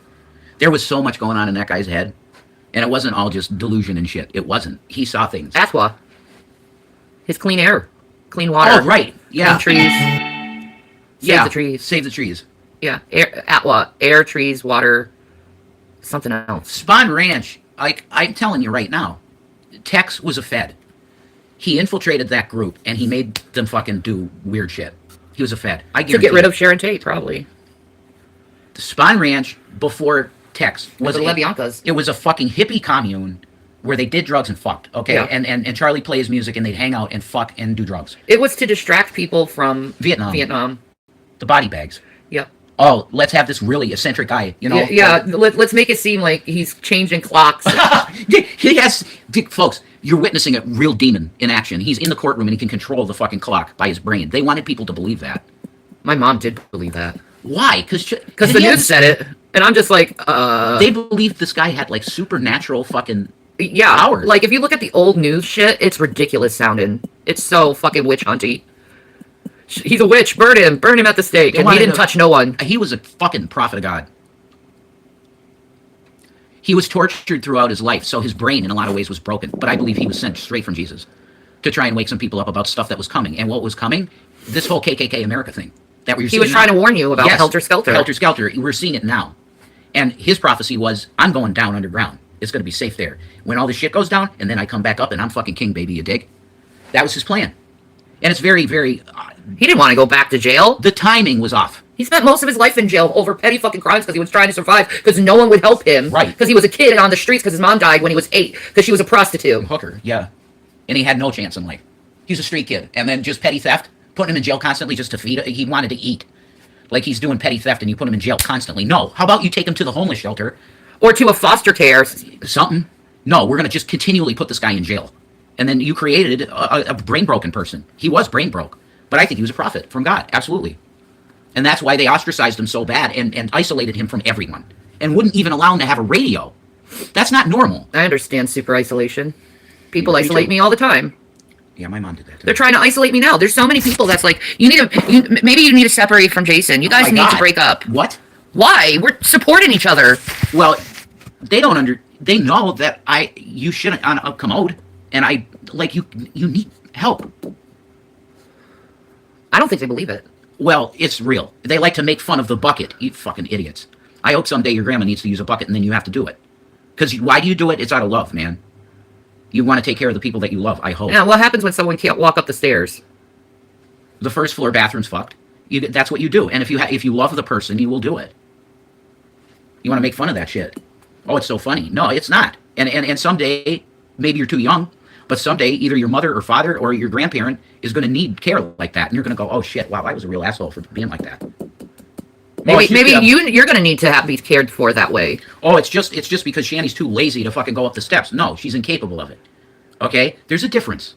There was so much going on in that guy's head. And it wasn't all just delusion and shit. It wasn't. He saw things. Aqua. His clean air. Clean water. Oh, right. Yeah. Clean trees. Save the trees. Save the trees. Yeah. Aqua. Air, trees, water. Something else. Spawn Ranch, I'm telling you right now, Tex was a Fed. He infiltrated that group, and he made them fucking do weird shit. He was a Fed. I guarantee. To get rid of Sharon Tate, probably. The Spawn Ranch, before Tex, was the LeBiancas. It was a fucking hippie commune where they did drugs and fucked, okay? Yeah. And Charlie plays music, and they'd hang out and fuck and do drugs. It was to distract people from Vietnam. The body bags. Yep. Oh, let's have this really eccentric guy, you know? Yeah, let's make it seem like he's changing clocks. He has, folks, you're witnessing a real demon in action. He's in the courtroom and he can control the fucking clock by his brain. They wanted people to believe that. My mom did believe that. Why? Because the news said it, and I'm just like, They believed this guy had like supernatural fucking yeah, powers. Like if you look at the old news shit, it's ridiculous sounding. It's so fucking witch hunty. He's a witch. Burn him at the stake. And he didn't touch no one. He was a fucking prophet of God. He was tortured throughout his life, so his brain in a lot of ways was broken. But I believe he was sent straight from Jesus to try and wake some people up about stuff that was coming. And what was coming? This whole KKK America thing. That we're He was trying to warn you about Helter Skelter. Helter Skelter. We're seeing it now. And his prophecy was, I'm going down underground. It's going to be safe there. When all this shit goes down, and then I come back up and I'm fucking king, baby, you dig? That was his plan. And it's very, very... he didn't want to go back to jail. The timing was off. He spent most of his life in jail over petty fucking crimes because he was trying to survive because no one would help him. Right. Because he was a kid and on the streets because his mom died when he was 8 because she was a prostitute. Hooker, yeah. And he had no chance in life. He was a street kid. And then just petty theft, putting him in jail constantly just to feed. He wanted to eat. Like he's doing petty theft and you put him in jail constantly. No. How about you take him to the homeless shelter? Or to a foster care. Something. No, we're going to just continually put this guy in jail. And then you created a brain-broken person. He was brain-broke. But I think he was a prophet from God. Absolutely. And that's why they ostracized him so bad and isolated him from everyone. And wouldn't even allow him to have a radio. That's not normal. I understand super isolation. People isolate me all the time. Yeah, my mom did that too. They're trying to isolate me now. There's so many people that's like, maybe you need to separate from Jason. You guys need to break up. What? Why? We're supporting each other. Well, they know that you shouldn't on a commode, and you need help. I don't think they believe it. Well, it's real. They like to make fun of the bucket. You fucking idiots. I hope someday your grandma needs to use a bucket and then you have to do it. Because why do you do it? It's out of love, man. You want to take care of the people that you love, I hope. Yeah, what happens when someone can't walk up the stairs? The first floor bathroom's fucked. That's what you do. And if you love the person, you will do it. You want to make fun of that shit. Oh, it's so funny. No, it's not. And someday, maybe you're too young, but someday either your mother or father or your grandparent is going to need care like that. And you're going to go, oh shit, wow, I was a real asshole for being like that. Maybe you're going to need to be cared for that way. Oh, it's just because Shanny's too lazy to fucking go up the steps. No, she's incapable of it. Okay? There's a difference.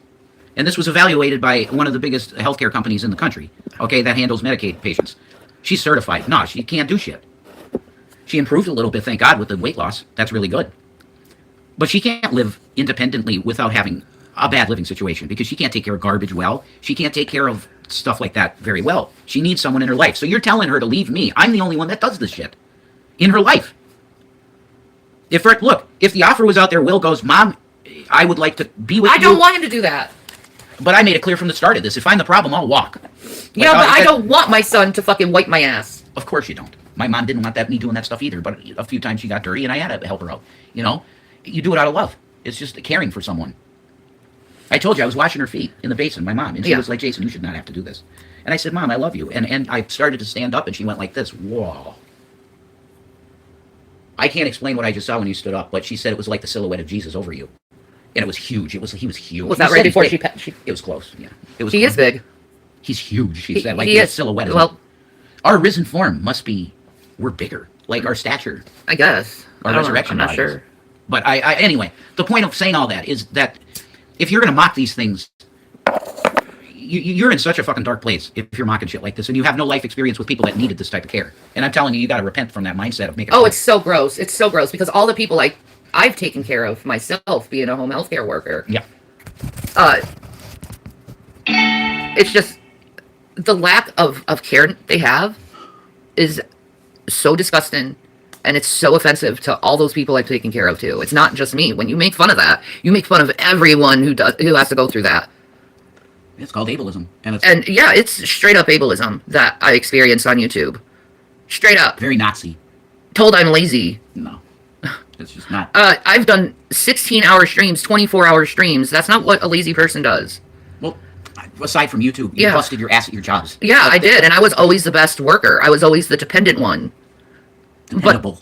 And this was evaluated by one of the biggest healthcare companies in the country, okay, that handles Medicaid patients. She's certified. No, she can't do shit. She improved a little bit, thank God, with the weight loss. That's really good. But she can't live independently without having a bad living situation because she can't take care of garbage well. She can't take care of stuff like that very well. She needs someone in her life. So you're telling her to leave me. I'm the only one that does this shit in her life. If the offer was out there, Will goes, Mom, I would like to be with you. I don't want him to do that. But I made it clear from the start of this. If I'm the problem, I'll walk. Yeah, but I don't want my son to fucking wipe my ass. Of course you don't. My mom didn't want me doing that stuff either, but a few times she got dirty and I had to help her out. You know? You do it out of love. It's just caring for someone. I told you I was washing her feet in the basin, my mom, and she was like, Jason, you should not have to do this. And I said, Mom, I love you. And I started to stand up and she went like this. Whoa. I can't explain what I just saw when you stood up, but she said it was like the silhouette of Jesus over you. And it was huge. He was huge. Was that right before she... It was close, yeah. It was he close. is big. He's huge. She said, like the silhouette. Well, our risen form must be, we're bigger. Like our stature. I guess. Our resurrection. I'm not sure. But anyway, the point of saying all that is that if you're going to mock these things, you're in such a fucking dark place if you're mocking shit like this and you have no life experience with people that needed this type of care. And I'm telling you, you got to repent from that mindset of making. Oh, it's so gross. It's so gross because all the people I've taken care of myself, being a home health care worker. Yeah. It's just the lack of care they have is so disgusting, and it's so offensive to all those people I've taken care of too. It's not just me. When you make fun of that, you make fun of everyone who has to go through that. It's called ableism, and yeah, it's straight up ableism that I experienced on YouTube. Straight up. Very Nazi. Told I'm lazy. No. It's just not. I've done 16-hour streams, 24-hour streams. That's not what a lazy person does. Well, aside from YouTube, you busted your ass at your jobs. Yeah, I did, and I was always the best worker. I was always the dependent one. Dependable.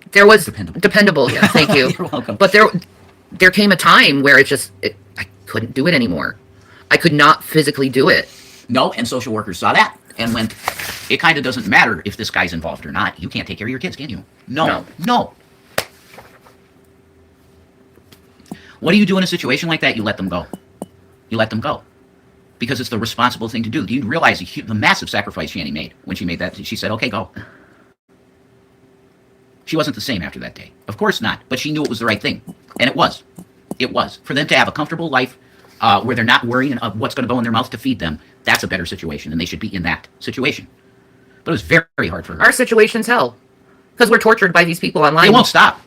But there was... Dependable, yeah, thank you. You're welcome. But there came a time where I couldn't do it anymore. I could not physically do it. No, and social workers saw that and went, it kind of doesn't matter if this guy's involved or not. You can't take care of your kids, can you? No. What do you do in a situation like that? You let them go. You let them go. Because it's the responsible thing to do. Do you realize the massive sacrifice Shanny made when she made that? She said, okay, go. She wasn't the same after that day. Of course not. But she knew it was the right thing. And it was. It was. For them to have a comfortable life where they're not worrying of what's going to go in their mouth to feed them, that's a better situation. And they should be in that situation. But it was very, very hard for her. Our situation's hell. Because we're tortured by these people online. They won't stop.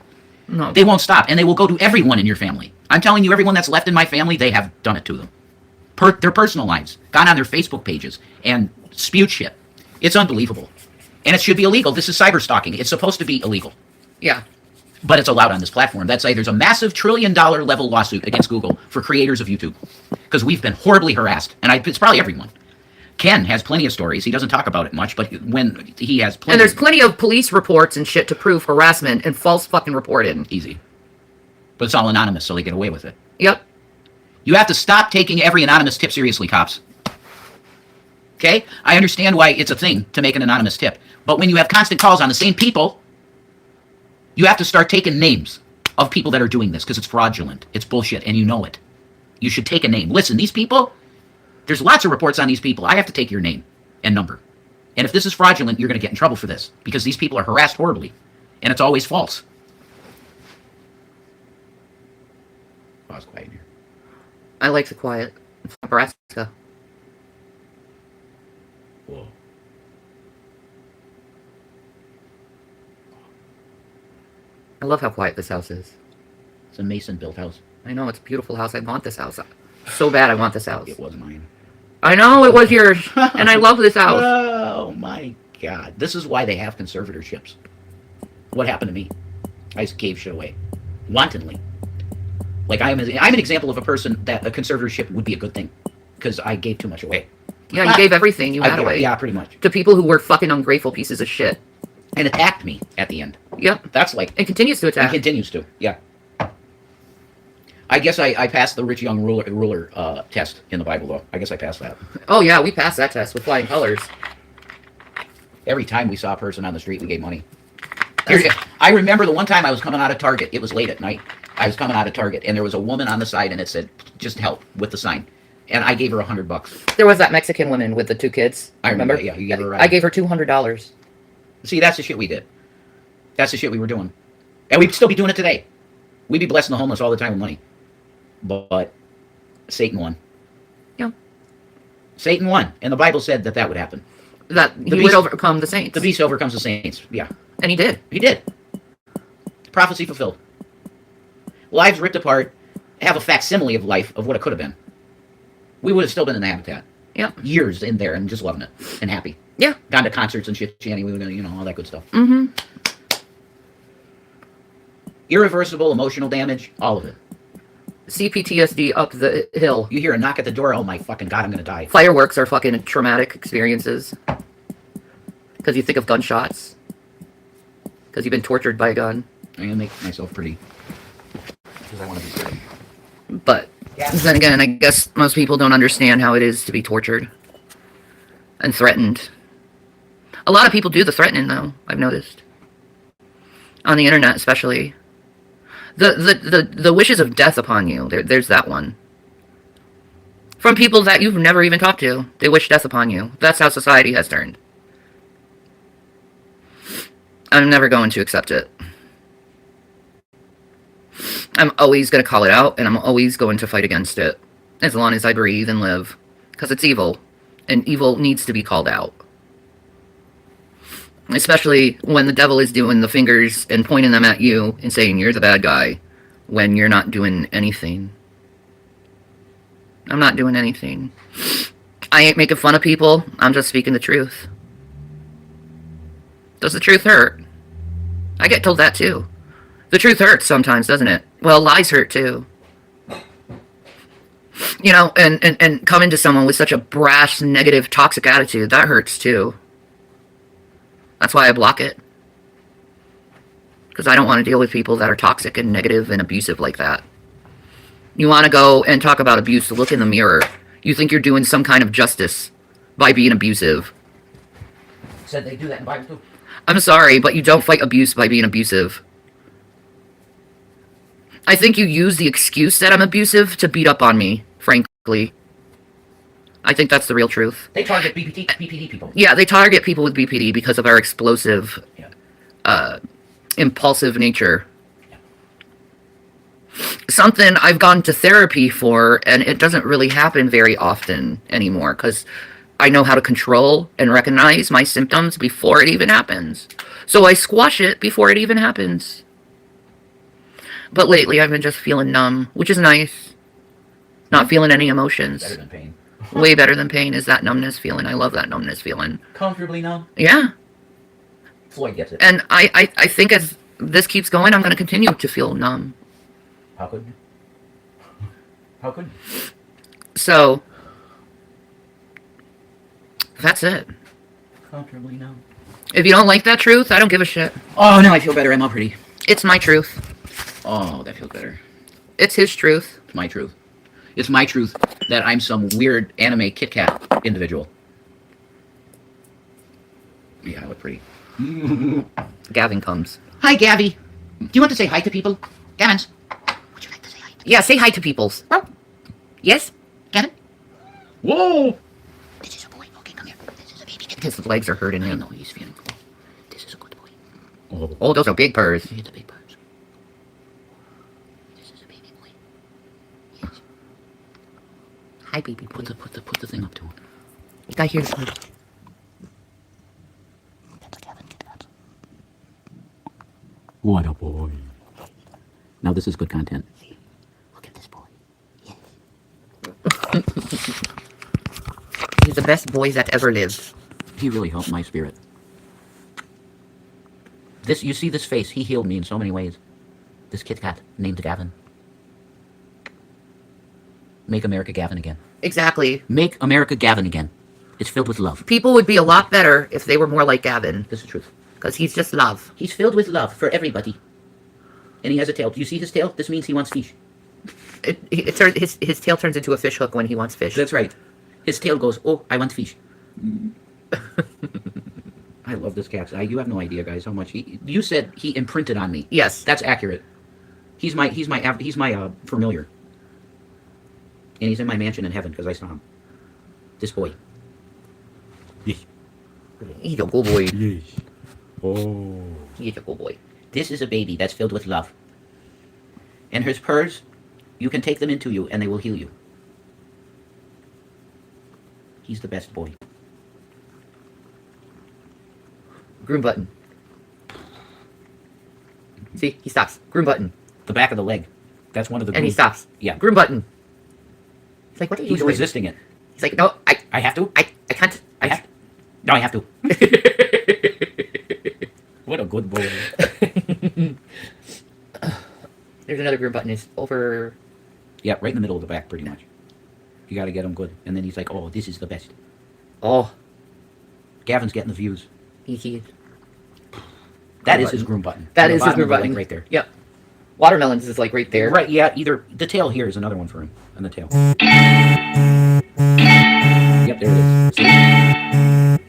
No. They won't stop. And they will go to everyone in your family. I'm telling you, everyone that's left in my family, they have done it to them. Their personal lives. Gone on their Facebook pages and spewed shit. It's unbelievable. And it should be illegal. This is cyber stalking. It's supposed to be illegal. Yeah. But it's allowed on this platform. That's why there's a massive $1 trillion level lawsuit against Google for creators of YouTube. Because we've been horribly harassed. And it's probably everyone. Ken has plenty of stories. He doesn't talk about it much, but when he has plenty. And there's plenty of police reports and shit to prove harassment and false fucking reporting. Easy. But it's all anonymous, so they get away with it. Yep. You have to stop taking every anonymous tip seriously, cops. Okay? I understand why it's a thing to make an anonymous tip. But when you have constant calls on the same people, you have to start taking names of people that are doing this because it's fraudulent. It's bullshit, and you know it. You should take a name. Listen, these people, there's lots of reports on these people. I have to take your name and number. And if this is fraudulent, you're going to get in trouble for this because these people are harassed horribly, and it's always false. Oh, it's quiet in here. I like the quiet. It's Nebraska. Whoa. I love how quiet this house is. It's a Mason-built house. I know, it's a beautiful house. I want this house. So bad I want this house. It was mine. I know it was yours, and I love this house. Oh my God! This is why they have conservatorships. What happened to me? I just gave shit away, wantonly. Like I'm an example of a person that a conservatorship would be a good thing, because I gave too much away. Yeah, you gave everything you had away. Yeah, pretty much. To people who were fucking ungrateful pieces of shit. And attacked me at the end. Yep. That's like... It continues to attack. It continues to, yeah. I guess I passed the rich young ruler test in the Bible, though. I guess I passed that. Oh, yeah, we passed that test with flying colors. Every time we saw a person on the street, we gave money. I remember the one time I was coming out of Target. It was late at night. I was coming out of Target, and there was a woman on the side, and it said, just help, with the sign. And I gave her $100. There was that Mexican woman with the 2 kids. I remember. Yeah, you gave her a ride. I gave her $200. See, that's the shit we did. That's the shit we were doing. And we'd still be doing it today. We'd be blessing the homeless all the time with money. But Satan won. Yeah. Satan won. And the Bible said that that would happen. That he would overcome the saints. The beast overcomes the saints. Yeah. And he did. He did. Prophecy fulfilled. Lives ripped apart. Have a facsimile of life of what it could have been. We would have still been in the habitat. Yeah. Years in there and just loving it and happy. Yeah. Gone to concerts and shit, Shanny, we would, all that good stuff. Mm-hmm. Irreversible emotional damage, all of it. CPTSD up the hill. You hear a knock at the door, oh my fucking God, I'm gonna die. Fireworks are fucking traumatic experiences. Because you think of gunshots. Because you've been tortured by a gun. I'm gonna make myself pretty. Because I want to be pretty. But then again, I guess most people don't understand how it is to be tortured. And threatened. A lot of people do the threatening, though, I've noticed. On the internet, especially. The wishes of death upon you. There's that one. From people that you've never even talked to. They wish death upon you. That's how society has turned. I'm never going to accept it. I'm always going to call it out, and I'm always going to fight against it. As long as I breathe and live. Because it's evil. And evil needs to be called out. Especially when the devil is doing the fingers and pointing them at you and saying you're the bad guy when you're not doing anything. I'm not doing anything. I ain't making fun of people. I'm just speaking the truth. Does the truth hurt? I get told that too. The truth hurts sometimes, doesn't it? Well, lies hurt too. And coming to someone with such a brash, negative, toxic attitude, that hurts too. That's why I block it. Because I don't want to deal with people that are toxic and negative and abusive like that. You want to go and talk about abuse, look in the mirror. You think you're doing some kind of justice by being abusive. Said they do that in Bible too. I'm sorry, but you don't fight abuse by being abusive. I think you use the excuse that I'm abusive to beat up on me, frankly. I think that's the real truth. They target BPD people. Yeah, they target people with BPD because of our explosive, impulsive nature. Yeah. Something I've gone to therapy for, and it doesn't really happen very often anymore, because I know how to control and recognize my symptoms before it even happens. So I squash it before it even happens. But lately I've been just feeling numb, which is nice. Not feeling any emotions. Better than pain. Way better than pain is that numbness feeling. I love that numbness feeling. Comfortably numb? Yeah. Floyd gets it. And I think as this keeps going, I'm going to continue to feel numb. How could you? How could you? So, that's it. Comfortably numb. If you don't like that truth, I don't give a shit. Oh, now I feel better. I'm all pretty. It's my truth. Oh, that feels better. It's his truth. It's my truth. It's my truth that I'm some weird anime Kit Kat individual. Yeah, I look pretty. Gavin comes. Hi, Gavi. Do you want to say hi to people? Gavins, would you like to say hi? Yeah, say hi to peoples. Yes? Gavin? Whoa! This is a boy. Okay, come here. This is a baby. His legs are hurting I him. know, he's feeling cool. This is a good boy. Oh, those are big purrs. He's a big bird. This is a baby boy. Yes. Hi, baby. Put the thing up to him. I hear you. That's a Gavin Kit Kat. What a boy. Now this is good content. Look at this boy. Yes. best boy that ever lived. He really helped my spirit. This, you see this face, he healed me in so many ways. This Kit Kat named Gavin. Make America Gavin again. Exactly. Make America Gavin again. It's filled with love. People would be a lot better if they were more like Gavin. This is the truth. Because he's just love. He's filled with love for everybody. And he has a tail. Do you see his tail? This means he wants fish. His tail turns into a fish hook when he wants fish. That's right. His tail goes, oh, I want fish. I love this cat. You have no idea, guys, how much you said he imprinted on me. Yes. That's accurate. He's my familiar. And he's in my mansion in heaven because I saw him. This boy. He's a good boy. Yes. Oh. He's a good boy. This is a baby that's filled with love. And his purrs, you can take them into you and they will heal you. He's the best boy. Groom button. See, he stops. Groom button. The back of the leg. That's one of the And he grooms. stops. Yeah. Groom button. He's like, what are you He's doing? resisting it. He's like, no, I have to? I can't. I have to. No, I have to. What a good boy. There's another groom button. It's over. Yeah, right in the middle of the back, pretty much. You gotta get him good. And then he's like, oh, this is the best. Oh, Gavin's getting the views. he. That is his groom button. That On the is his bottom groom of the leg button. right there. Yep. Watermelons is like right there. Right, yeah, either the tail here is another one for him. And the tail. Yep, there it is. See?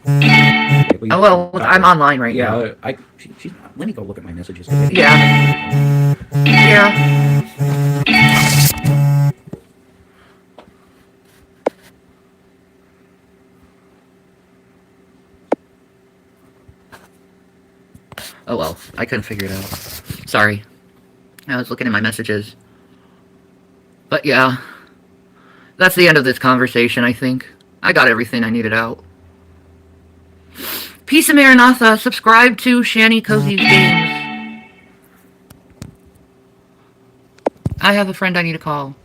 Okay, Oh, well, I'm online right now. Yeah, she's let me go look at my messages. Yeah. Yeah. Oh well, I couldn't figure it out. Sorry. I was looking at my messages. But yeah. That's the end of this conversation, I think. I got everything I needed out. Peace and Maranatha. Subscribe to Shanny Cozy's Games. I have a friend I need to call.